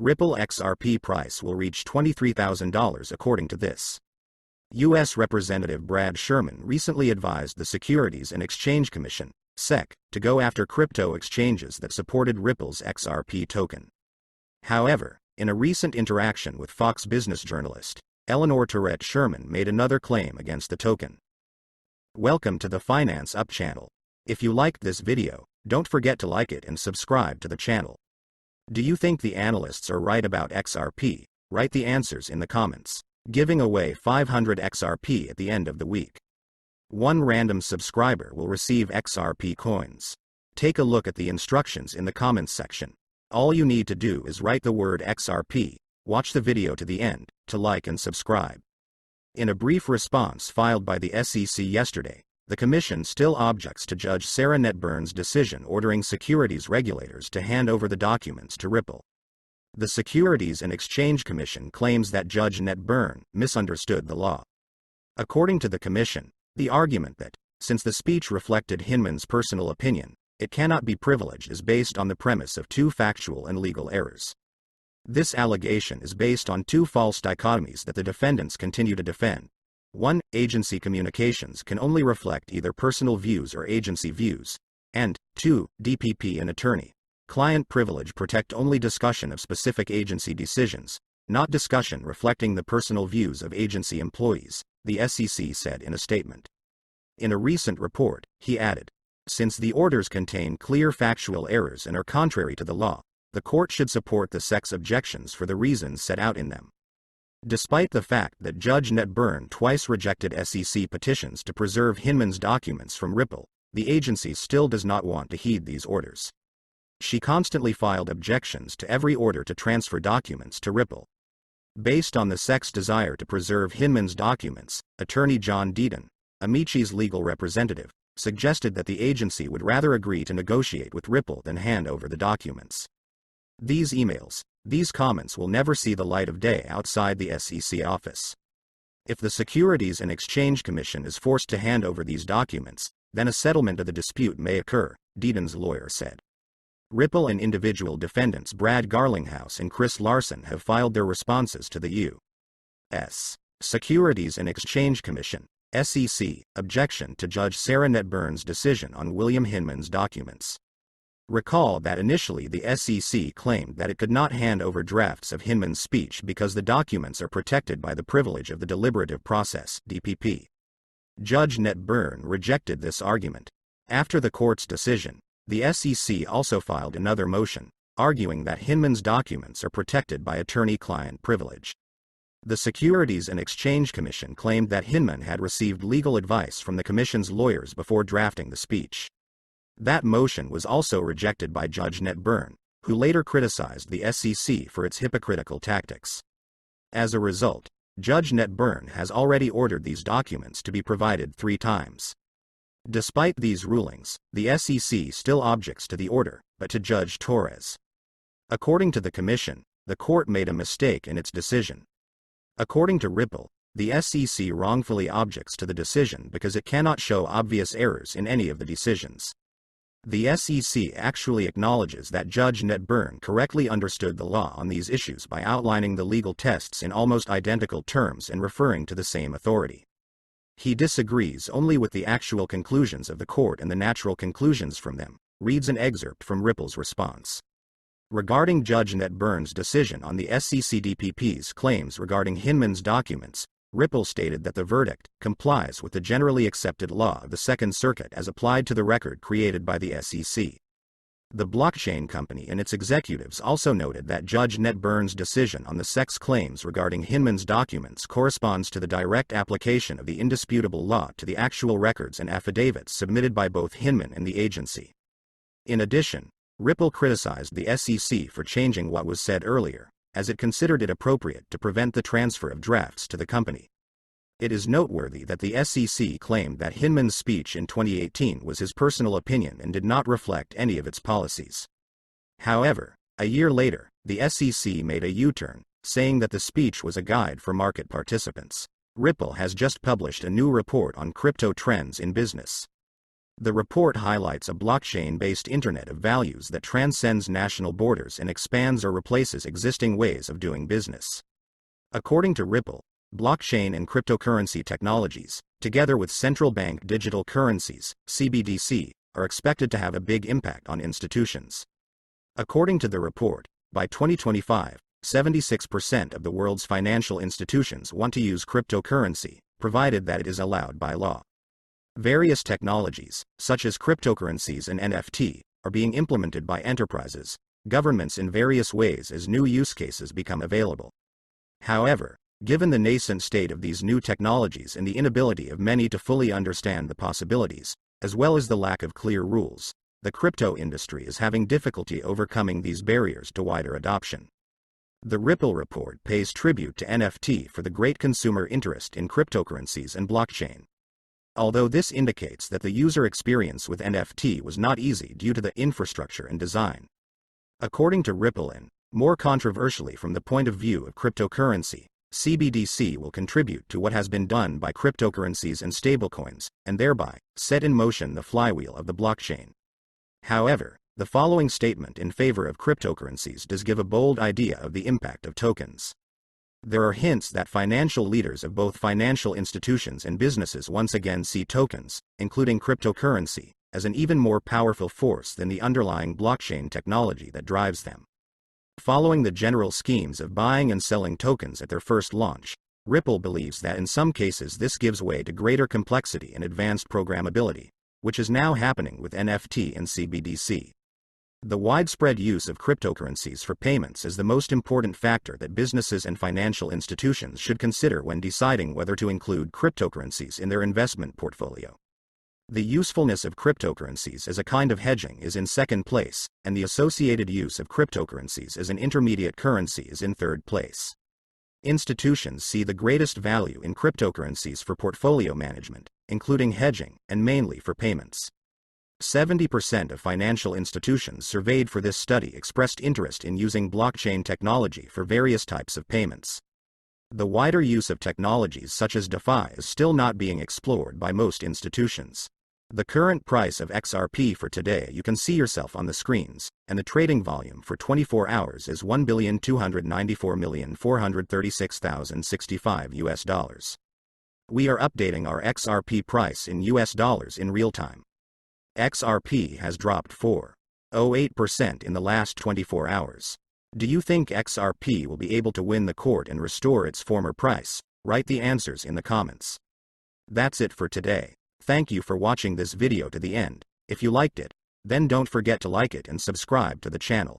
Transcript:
Ripple XRP price will reach $23,000 according to this. U.S. Representative Brad Sherman recently advised the Securities and Exchange Commission, SEC, to go after crypto exchanges that supported Ripple's XRP token. However, in a recent interaction with Fox Business journalist Eleanor Tourette, Sherman made another claim against the token. Welcome to the Finance Up channel. If you liked this video, don't forget to like it and subscribe to the channel. Do you think the analysts are right about XRP? Write the answers in the comments. Giving away 500 XRP at the end of the week. One random subscriber will receive XRP coins. Take a look at the instructions in the comments section. All you need to do is write the word XRP, watch the video to the end, to like and subscribe. In a brief response filed by the SEC yesterday, the Commission still objects to Judge Sarah Netburn's decision ordering securities regulators to hand over the documents to Ripple. The Securities and Exchange Commission claims that Judge Netburn misunderstood the law. According to the Commission, the argument that, since the speech reflected Hinman's personal opinion, it cannot be privileged is based on the premise of two factual and legal errors. This allegation is based on two false dichotomies that the defendants continue to defend. 1. Agency communications can only reflect either personal views or agency views. And 2. DPP and attorney-client privilege protect only discussion of specific agency decisions, not discussion reflecting the personal views of agency employees, the SEC said in a statement. In a recent report, he added, since the orders contain clear factual errors and are contrary to the law, the court should support the SEC's objections for the reasons set out in them. Despite the fact that Judge Netburn twice rejected SEC petitions to preserve Hinman's documents from Ripple, the agency still does not want to heed these orders. She constantly filed objections to every order to transfer documents to Ripple. Based on the SEC's desire to preserve Hinman's documents, attorney John Deaton, Amici's legal representative, suggested that the agency would rather agree to negotiate with Ripple than hand over the documents. These emails, these comments will never see the light of day outside the SEC office. If the Securities and Exchange Commission is forced to hand over these documents, then a settlement of the dispute may occur, Deaton's lawyer said. Ripple and individual defendants Brad Garlinghouse and Chris Larson have filed their responses to the U.S. Securities and Exchange Commission, SEC, objection to Judge Sarah Netburn's decision on William Hinman's documents. Recall that initially the SEC claimed that it could not hand over drafts of Hinman's speech because the documents are protected by the privilege of the deliberative process, DPP. Judge Netburn rejected this argument. After the court's decision, the SEC also filed another motion, arguing that Hinman's documents are protected by attorney-client privilege. The Securities and Exchange Commission claimed that Hinman had received legal advice from the Commission's lawyers before drafting the speech. That motion was also rejected by Judge Netburn, who later criticized the SEC for its hypocritical tactics. As a result, Judge Netburn has already ordered these documents to be provided 3 times. Despite these rulings, the SEC still objects to the order, but to Judge Torres. According to the Commission, the court made a mistake in its decision. According to Ripple, the SEC wrongfully objects to the decision because it cannot show obvious errors in any of the decisions. The SEC actually acknowledges that Judge Netburn correctly understood the law on these issues by outlining the legal tests in almost identical terms and referring to the same authority. He disagrees only with the actual conclusions of the court and the natural conclusions from them, reads an excerpt from Ripple's response. Regarding Judge Netburn's decision on the SEC DPP's claims regarding Hinman's documents, Ripple stated that the verdict complies with the generally accepted law of the Second Circuit as applied to the record created by the SEC. The blockchain company and its executives also noted that Judge Netburn's decision on the SEC's claims regarding Hinman's documents corresponds to the direct application of the indisputable law to the actual records and affidavits submitted by both Hinman and the agency. In addition, Ripple criticized the SEC for changing what was said earlier, as it considered it appropriate to prevent the transfer of drafts to the company. It is noteworthy that the SEC claimed that Hinman's speech in 2018 was his personal opinion and did not reflect any of its policies. However, a year later, the SEC made a U-turn, saying that the speech was a guide for market participants. Ripple has just published a new report on crypto trends in business. The report highlights a blockchain-based Internet of Values that transcends national borders and expands or replaces existing ways of doing business. According to Ripple, blockchain and cryptocurrency technologies, together with central bank digital currencies, CBDC, are expected to have a big impact on institutions. According to the report, by 2025, 76% of the world's financial institutions want to use cryptocurrency, provided that it is allowed by law. Various technologies, such as cryptocurrencies and NFT, are being implemented by enterprises, governments in various ways as new use cases become available. However, given the nascent state of these new technologies and the inability of many to fully understand the possibilities, as well as the lack of clear rules, the crypto industry is having difficulty overcoming these barriers to wider adoption. The Ripple report pays tribute to NFT for the great consumer interest in cryptocurrencies and blockchain. Although this indicates that the user experience with NFT was not easy due to the infrastructure and design. According to Ripple and, more controversially from the point of view of cryptocurrency, CBDC will contribute to what has been done by cryptocurrencies and stablecoins, and thereby set in motion the flywheel of the blockchain. However, the following statement in favor of cryptocurrencies does give a bold idea of the impact of tokens. There are hints that financial leaders of both financial institutions and businesses once again see tokens, including cryptocurrency, as an even more powerful force than the underlying blockchain technology that drives them. Following the general schemes of buying and selling tokens at their first launch, Ripple believes that in some cases this gives way to greater complexity and advanced programmability, which is now happening with NFT and CBDC. The widespread use of cryptocurrencies for payments is the most important factor that businesses and financial institutions should consider when deciding whether to include cryptocurrencies in their investment portfolio. The usefulness of cryptocurrencies as a kind of hedging is in second place, and the associated use of cryptocurrencies as an intermediate currency is in third place. Institutions see the greatest value in cryptocurrencies for portfolio management, including hedging, and mainly for payments. 70% of financial institutions surveyed for this study expressed interest in using blockchain technology for various types of payments. The wider use of technologies such as DeFi is still not being explored by most institutions. The current price of XRP for today you can see yourself on the screens, and the trading volume for 24 hours is $1,294,436,065 US. We are updating our XRP price in US dollars in real time. XRP has dropped 4.08% in the last 24 hours. Do you think XRP will be able to win the court and restore its former price? Write the answers in the comments. That's it for today. Thank you for watching this video to the end. If you liked it, then don't forget to like it and subscribe to the channel.